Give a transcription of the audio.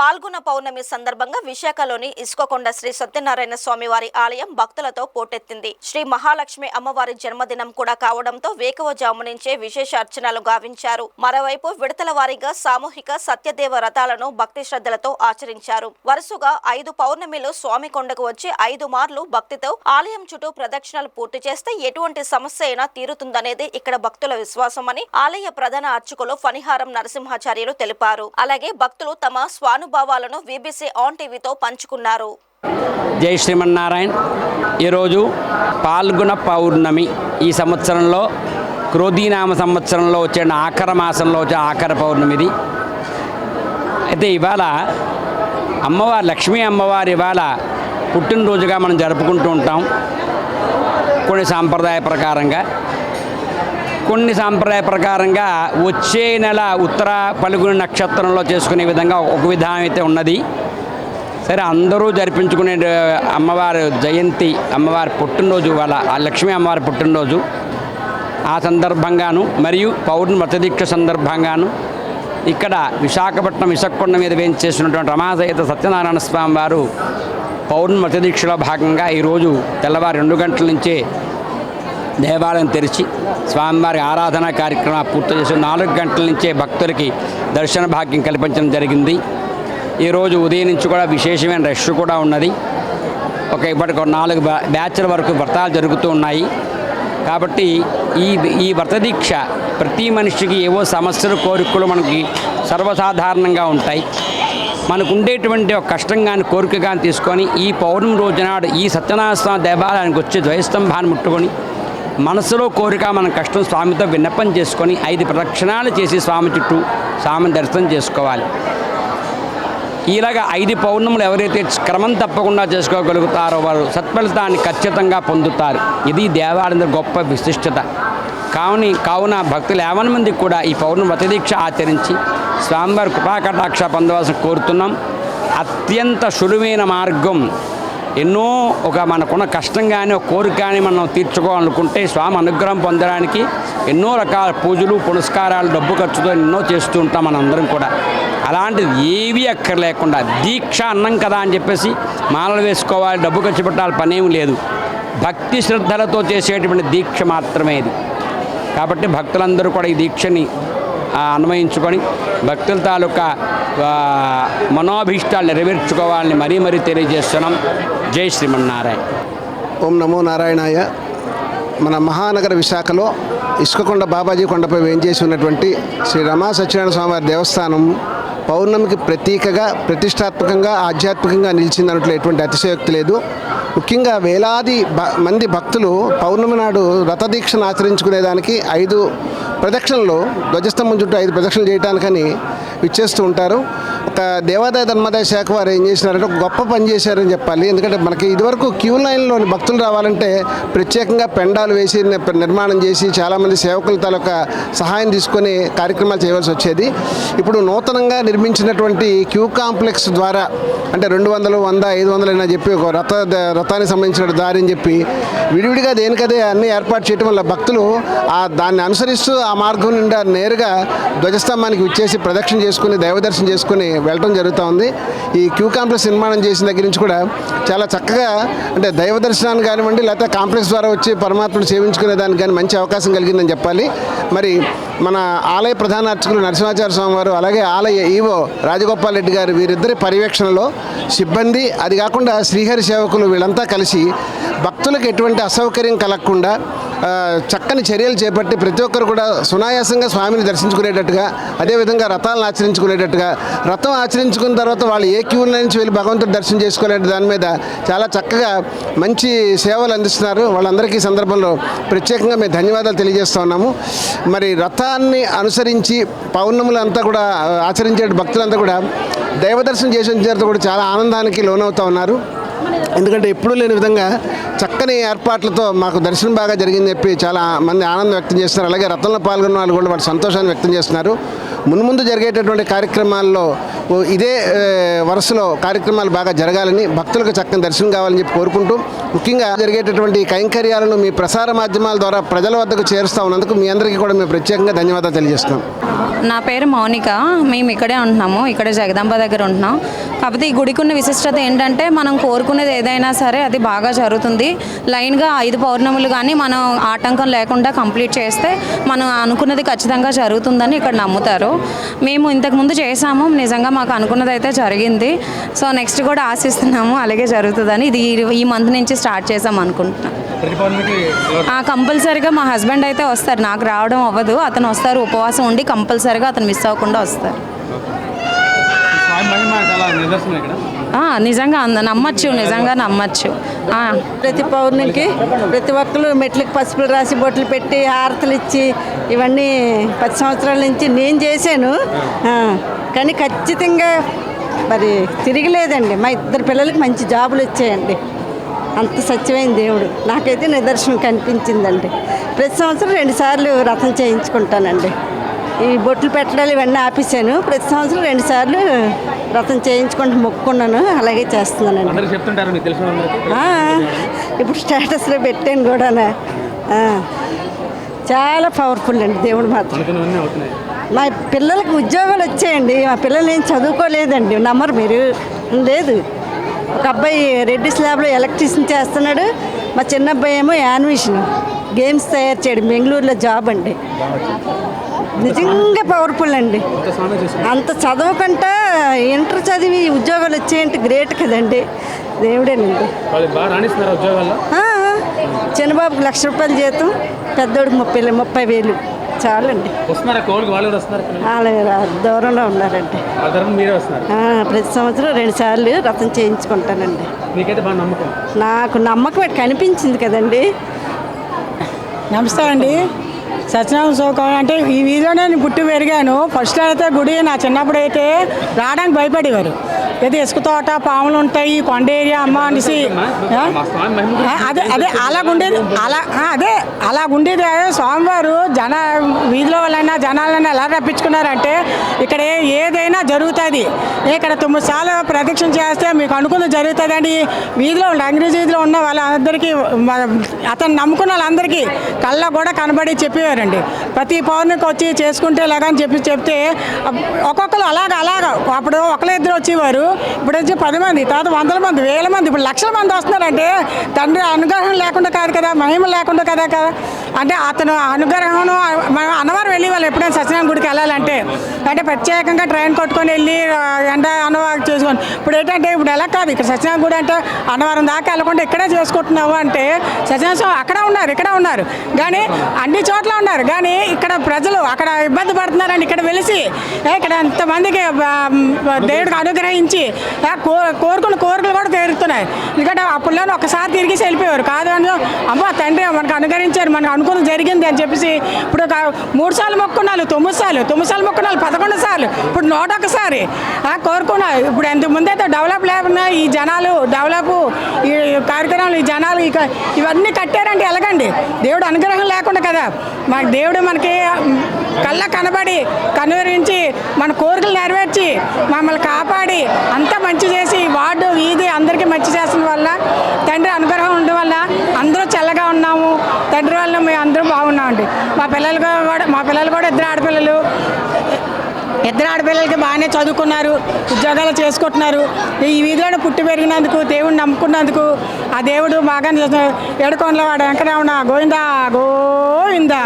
పాల్గొన పౌర్ణమి సందర్భంగా విశాఖలోని ఇసుకకొండ శ్రీ సత్యనారాయణ స్వామి వారి ఆలయం భక్తులతో పోటెత్తింది. శ్రీ మహాలక్ష్మి అమ్మవారి జన్మదినం కూడా కావడంతో వేకువజాము నుంచే విశేష అర్చనలు గావించారు. మరోవైపు విడతల వారీగా సామూహిక సత్యదేవ వ్రతాలను భక్తి శ్రద్ధలతో ఆచరించారు. వరుసగా 5 పౌర్ణమిలు స్వామి కొండకు వచ్చి 5 మార్లు భక్తితో ఆలయం చుట్టూ ప్రదక్షిణలు పూర్తి చేస్తే ఎటువంటి సమస్య అయినా తీరుతుందనేది ఇక్కడ భక్తుల విశ్వాసమని ఆలయ ప్రధాన అర్చకులు ఫణిహారం నరసింహాచార్యులు తెలిపారు. అలాగే భక్తులు తమ స్వానుభవాలను వీబీసీ ఆన్ టీవీతో పంచుకున్నారు. జై శ్రీమన్నారాయణ. ఈరోజు పాల్గొన పౌర్ణమి. ఈ సంవత్సరంలో క్రోధీనామ సంవత్సరంలో వచ్చే ఆఖర మాసంలో వచ్చే ఆఖర పౌర్ణమిది. అయితే ఇవాళ అమ్మవారు లక్ష్మీ అమ్మవారి ఇవాళ పుట్టినరోజుగా మనం జరుపుకుంటూ ఉంటాం. కొన్ని సాంప్రదాయ ప్రకారంగా వచ్చే నెల ఉత్తర పలుగుని నక్షత్రంలో చేసుకునే విధంగా ఒక విధానం అయితే ఉన్నది. సరే, అందరూ జరిపించుకునే అమ్మవారి జయంతి, అమ్మవారి పుట్టినరోజు వాళ్ళ లక్ష్మీ అమ్మవారి పుట్టినరోజు ఆ సందర్భంగాను మరియు పౌర్ణమి వ్రతదీక్ష సందర్భంగాను ఇక్కడ విశాఖపట్నం ఇసుకకొండ మీద వేయించేసినటువంటి రమాసహిత సత్యనారాయణ స్వామి వారు పౌర్ణమి వ్రతదీక్షలో భాగంగా ఈరోజు తెల్లవారు 2 గంటల నుంచే దేవాలయం తెరిచి స్వామివారి ఆరాధన కార్యక్రమం పూర్తి చేసి 4 గంటల నుంచే భక్తులకి దర్శన భాగ్యం కల్పించడం జరిగింది. ఈరోజు ఉదయం నుంచి కూడా విశేషమైన రష్ కూడా ఉన్నది. ఇప్పటికి 4 బ్యాచ్ల వరకు వ్రతాలు జరుగుతూ ఉన్నాయి. కాబట్టి ఈ వ్రతదీక్ష ప్రతి మనిషికి ఏవో సమస్యలు కోరికలు మనకి సర్వసాధారణంగా ఉంటాయి. మనకు ఉండేటువంటి ఒక కష్టం కానీ కోరిక కానీ తీసుకొని ఈ పౌర్ణమి రోజునాడు ఈ సత్యనారాయణ స్వామి దేవాలయానికి వచ్చి ద్వైస్తంభాన్ని ముట్టుకొని మనసులో కోరిక మన కష్టం స్వామితో విన్నపం చేసుకొని 5 ప్రదక్షిణాలు చేసి స్వామి చుట్టూ స్వామిని దర్శనం చేసుకోవాలి. ఇలాగా 5 పౌర్ణములు ఎవరైతే క్రమం తప్పకుండా చేసుకోగలుగుతారో వారు సత్ఫలితాన్ని ఖచ్చితంగా పొందుతారు. ఇది దేవాలయం గొప్ప విశిష్టత. కావున భక్తులు 50 మందికి కూడా ఈ పౌర్ణమి వ్రతదీక్ష ఆచరించి స్వామివారి కృపాకటాక్ష పొందవలసిన కోరుతున్నాం. అత్యంత సులువైన మార్గం. ఎన్నో మనకున్న కష్టం కానీ ఒక కోరిక కానీ మనం తీర్చుకోవాలనుకుంటే స్వామి అనుగ్రహం పొందడానికి ఎన్నో రకాల పూజలు పునస్కారాలు డబ్బు ఖర్చుతో ఎన్నో చేస్తూ ఉంటాం మనందరం కూడా. అలాంటిది ఏవీ అక్కర్లేకుండా దీక్ష అన్నం కదా అని చెప్పేసి మాలలు వేసుకోవాలి, డబ్బు ఖర్చు పెట్టాలి పనేం లేదు. భక్తి శ్రద్ధలతో చేసేటువంటి దీక్ష మాత్రమే ఇది. కాబట్టి భక్తులందరూ కూడా ఈ దీక్షని అన్వయించుకొని భక్తుల తాలూకా మనోభీష్టాలు నెరవేర్చుకోవాలని మరీ తెలియజేస్తున్నాం. జై శ్రీమన్నారాయణ. ఓం నమో నారాయణాయ. మన మహానగర విశాఖలో ఇసుకకొండ బాబాజీ కొండపై వేంచేసి ఉన్నటువంటి శ్రీ రమా సత్యనారాయణ స్వామివారి దేవస్థానం పౌర్ణమికి ప్రతీకగా ప్రతిష్టాత్మకంగా ఆధ్యాత్మికంగా నిలిచిందన్నట్లు ఎటువంటి అతిశయోక్తి లేదు. ముఖ్యంగా వేలాది మంది భక్తులు పౌర్ణమి నాడు వ్రతదీక్షను ఆచరించుకునేదానికి 5 ప్రదక్షిణలు ధ్వజస్తంభం చుట్టూ 5 ప్రదక్షిణలు చేయడానికని విచ్చేస్తూ ఉంటారు. ఒక దేవాదాయ ధర్మాదాయ శాఖ వారు ఏం చేసినారంటే ఒక గొప్ప పని చేశారని చెప్పాలి. ఎందుకంటే మనకి ఇదివరకు క్యూ లైన్లోని భక్తులు రావాలంటే ప్రత్యేకంగా పెండాలు వేసి నిర్మాణం చేసి చాలామంది సేవకుల తాలూకా సహాయం తీసుకొని కార్యక్రమాలు చేయవలసి వచ్చేది. ఇప్పుడు నూతనంగా నిర్మించినటువంటి క్యూ కాంప్లెక్స్ ద్వారా అంటే 200, 100, 500 అయినా చెప్పి ఒక రథానికి సంబంధించిన దారి అని చెప్పి విడివిడిగా దేనికదే అన్ని ఏర్పాటు చేయడం వల్ల భక్తులు దాన్ని అనుసరిస్తూ ఆ మార్గం నిండా నేరుగా ధ్వజస్తంభానికి విచ్చేసి ప్రదక్షిణ చేసుకుని దైవదర్శనం చేసుకుని వెళ్ళడం జరుగుతూ ఉంది. ఈ క్యూ కాంప్లెక్స్ నిర్మాణం చేసిన దగ్గర నుంచి కూడా చాలా చక్కగా అంటే దైవ దర్శనాన్ని కానివ్వండి లేకపోతే కాంప్లెక్స్ ద్వారా వచ్చి పరమాత్మను సేవించుకునే దానికి కానీ మంచి అవకాశం కలిగిందని చెప్పాలి. మరి మన ఆలయ ప్రధాన అర్చకులు నరసింహాచార్య స్వామి వారు అలాగే ఆలయ ఈవో రాజగోపాల్ రెడ్డి గారు వీరిద్దరి పర్యవేక్షణలో సిబ్బంది అది కాకుండా శ్రీహరి సేవకులు వీళ్ళంతా కలిసి భక్తులకు ఎటువంటి అసౌకర్యం కలగకుండా చక్కని చర్యలు చేపట్టి ప్రతి ఒక్కరు కూడా సునాయాసంగా స్వామిని దర్శించుకునేటట్టుగా అదేవిధంగా రథాలను ఆచరించుకునేటట్టుగా రథం ఆచరించుకున్న తర్వాత వాళ్ళు ఏ క్యూ నుంచి వెళ్ళి భగవంతుడు దర్శనం చేసుకోలే దాని మీద చాలా చక్కగా మంచి సేవలు అందిస్తున్నారు. వాళ్ళందరికీ సందర్భంలో ప్రత్యేకంగా మేము ధన్యవాదాలు తెలియజేస్తూ ఉన్నాము. మరి రథాన్ని అనుసరించి పౌర్ణములంతా కూడా ఆచరించే భక్తులంతా కూడా దైవదర్శనం చేసిన తర్వాత కూడా చాలా ఆనందానికి లోనవుతూ ఉన్నారు. ఎందుకంటే ఎప్పుడూ లేని విధంగా చక్కని ఏర్పాట్లతో మాకు దర్శనం బాగా జరిగిందని చెప్పి చాలా మంది ఆనందం వ్యక్తం చేస్తున్నారు. అలాగే రథంలో పాల్గొన్న వాళ్ళు కూడా వాళ్ళ సంతోషాన్ని వ్యక్తం చేస్తున్నారు. మున్ముందు జరిగేటటువంటి కార్యక్రమాల్లో ఇదే వరుసలో కార్యక్రమాలు బాగా జరగాలని, భక్తులకు చక్కని దర్శనం కావాలని చెప్పి కోరుకుంటూ, ముఖ్యంగా జరిగేటటువంటి కైంకర్యాలను మీ ప్రసార మాధ్యమాల ద్వారా ప్రజల వద్దకు చేరుస్తూ ఉన్నందుకు మీ అందరికీ కూడా మేము ప్రత్యేకంగా ధన్యవాదాలు తెలియజేస్తున్నాం. నా పేరు మౌనిక. మేము ఇక్కడే ఉంటున్నాము, ఇక్కడ జగదాంబ దగ్గర ఉంటున్నాం. కాకపోతే ఈ గుడికి ఉన్న విశిష్టత ఏంటంటే మనం కోరుకునేది ఏదైనా సరే అది బాగా జరుగుతుంది. లైన్గా 5 పౌర్ణములు కానీ మనం ఆటంకం లేకుండా కంప్లీట్ చేస్తే మనం అనుకున్నది ఖచ్చితంగా జరుగుతుందని ఇక్కడ నమ్ముతారు. మేము ఇంతకుముందు చేసాము, నిజంగా మాకు అనుకున్నది అయితే జరిగింది. సో నెక్స్ట్ కూడా ఆశిస్తున్నాము అలాగే జరుగుతుందని. ఇది ఈ మంత్ నుంచి స్టార్ట్ చేసాం అనుకుంటున్నాం. కంపల్సరీగా మా హస్బెండ్ అయితే వస్తారు, నాకు రావడం అవ్వదు, అతను వస్తారు. ఉపవాసం ఉండి కంపల్సరీగా అతను మిస్ అవ్వకుండా వస్తారు. నిజంగా నమ్మచ్చు, నిజంగా నమ్మచ్చు. ప్రతి పౌర్ణమికి ప్రతి ఒక్కరు మెట్లకి పసుపులు రాసి బొట్లు పెట్టి హారతలు ఇచ్చి ఇవన్నీ 10 సంవత్సరాల నుంచి నేను చేశాను. కానీ ఖచ్చితంగా మరి తిరిగిలేదండి. మా 2 పిల్లలకి మంచి జాబులు వచ్చాయండి. అంత సత్యమైన దేవుడు నాకైతే నిదర్శనం కనిపించిందండి. ప్రతి సంవత్సరం 2 సార్లు రథం చేయించుకుంటానండి. ఈ బొట్లు పెట్టడాలు ఇవన్నీ ఆపేసాను. ప్రతి సంవత్సరం 2 సార్లు రథం చేయించుకుంటూ మొక్కుకున్నాను, అలాగే చేస్తున్నానండి. ఇప్పుడు స్టేటస్లో పెట్టాను కూడా. చాలా పవర్ఫుల్ అండి దేవుడు మాత్రం. మా పిల్లలకి ఉద్యోగాలు వచ్చాయండి. మా పిల్లలు ఏం చదువుకోలేదండి, నమ్మరు మీరు. లేదు, ఒక అబ్బాయి రెడ్డి స్లాబ్లో ఎలక్ట్రీషియన్ చేస్తున్నాడు. మా చిన్న అబ్బాయి ఏమో యానిమేషన్ గేమ్స్ తయారు చేయడం, బెంగళూరులో జాబ్ అండి. నిజంగా పవర్ఫుల్ అండి. అంత చదవకుండా ఇంటర్ చదివి ఉద్యోగాలు వచ్చాయంటే గ్రేట్ కదండి, దేవుడేనండి. చిన్నబాబుకి ₹1,00,000 జీతం, పెద్దోడికి 30,000 చాలండి. వాళ్ళ దూరంలో ఉన్నారండి. ప్రతి సంవత్సరం 2 సార్లు రథం చేయించుకుంటానండి. నాకు నమ్మకం కనిపించింది కదండి. నమస్తే అండి. సత్యనారాయణ స్వామి అంటే ఈ వీధిలోనే నేను పుట్టి పెరిగాను. ఫస్ట్ అయితే గుడి నా చిన్నప్పుడు అయితే రావడానికి భయపడేవారు. అయితే ఇసుక తోట, పాములు ఉంటాయి, కొండ ఏరియా అమ్మ అనేసి అదే అలాగుండేది. స్వామివారు వీధిలో వాళ్ళైనా జనాలైనా ఎలా రప్పించుకున్నారంటే ఇక్కడ ఏదైనా జరుగుతుంది. ఇక్కడ 9 సార్లు ప్రదక్షిణ చేస్తే మీకు అనుకున్నది జరుగుతుందండి. వీధిలో అంగ్రేజీ వీధిలో ఉన్న వాళ్ళందరికీ, అతను నమ్ముకున్న వాళ్ళందరికీ కళ్ళ కూడా కనబడి చెప్పేవారండి. ప్రతి పౌర్ణమికి వచ్చి చేసుకుంటే ఇలాగని చెప్తే ఒక్కొక్కరు అలాగ అప్పుడు 1-2 వచ్చేవారు. ఇప్పుడు వచ్చి 10 మంది, తర్వాత 100 మంది, 1000 మంది, ఇప్పుడు 1,00,000 మంది వస్తున్నారంటే తండ్రి అనుగ్రహం లేకుండా కాదు కదా, మహిమ లేకుండా కదా. అంటే అతను అనుగ్రహం. మనం అన్నవరం వెళ్ళి వాళ్ళు ఎప్పుడైనా సత్యనారాయణ గుడికి వెళ్ళాలంటే అంటే ప్రత్యేకంగా ట్రైన్ కొట్టుకొని వెళ్ళి అన్నవరం చేసుకొని, ఇప్పుడు ఏంటంటే ఇప్పుడు ఎలా కాదు, ఇక్కడ సత్యనారాయణ గుడి అంటే అన్నవరం దాకా వెళ్ళకుండా ఇక్కడే చేసుకుంటున్నావు అంటే సత్యనారాయణ స్వామి అక్కడ ఉన్నారు, ఇక్కడ ఉన్నారు, కానీ అన్ని చోట్ల ఉన్నారు. కానీ ఇక్కడ ప్రజలు అక్కడ ఇబ్బంది పడుతున్నారండి. ఇక్కడ వెలిసి ఇక్కడ ఎంతమందికి దేవుడికి అనుగ్రహించి కోరుకున్న కోరికలు కూడా తీరుతున్నాయి. ఎందుకంటే అప్పుడులో ఒకసారి తిరిగేసి వెళ్ళిపోయారు. కాదు అని అమ్మ తండ్రి మనకు అనుగ్రహించారు, మనకు అనుకున్నది జరిగింది అని చెప్పేసి ఇప్పుడు 3 సార్లు మొక్కున్నాను, 9 సార్లు మొక్కున్నాను, 11 సార్లు, ఇప్పుడు 101 సారి కోరుకున్నా. ఇప్పుడు ఎంతమంది అయితే డెవలప్ లేకుండా ఈ జనాలు డెవలప్ ఈ కార్యక్రమాలు ఈ జనాలు ఇవన్నీ కట్టారంటే ఎలాగండి, దేవుడు అనుగ్రహం లేకుండా కదా. దేవుడు మనకి కళ్ళ కనబడి కనురించి మన కోరికలు నెరవేర్చి మమ్మల్ని కాపాడి అంతా మంచి చేసి వార్డు వీధి అందరికీ మంచి చేసిన వల్ల తండ్రి అనుగ్రహం ఉండడం వల్ల అందరూ చల్లగా ఉన్నాము. తండ్రి వల్ల మేము అందరూ బాగున్నామండి. మా పిల్లలు కూడా 2 ఆడపిల్లలకి బాగానే చదువుకున్నారు, ఉద్యోగాలు చేసుకుంటున్నారు. ఈ వీధిలో పుట్టి పెరిగినందుకు, దేవుడిని నమ్ముకున్నందుకు ఆ దేవుడు బాగా ఏడుకొండల వాడు వెంకటరమణ గోవిందా గోవిందా.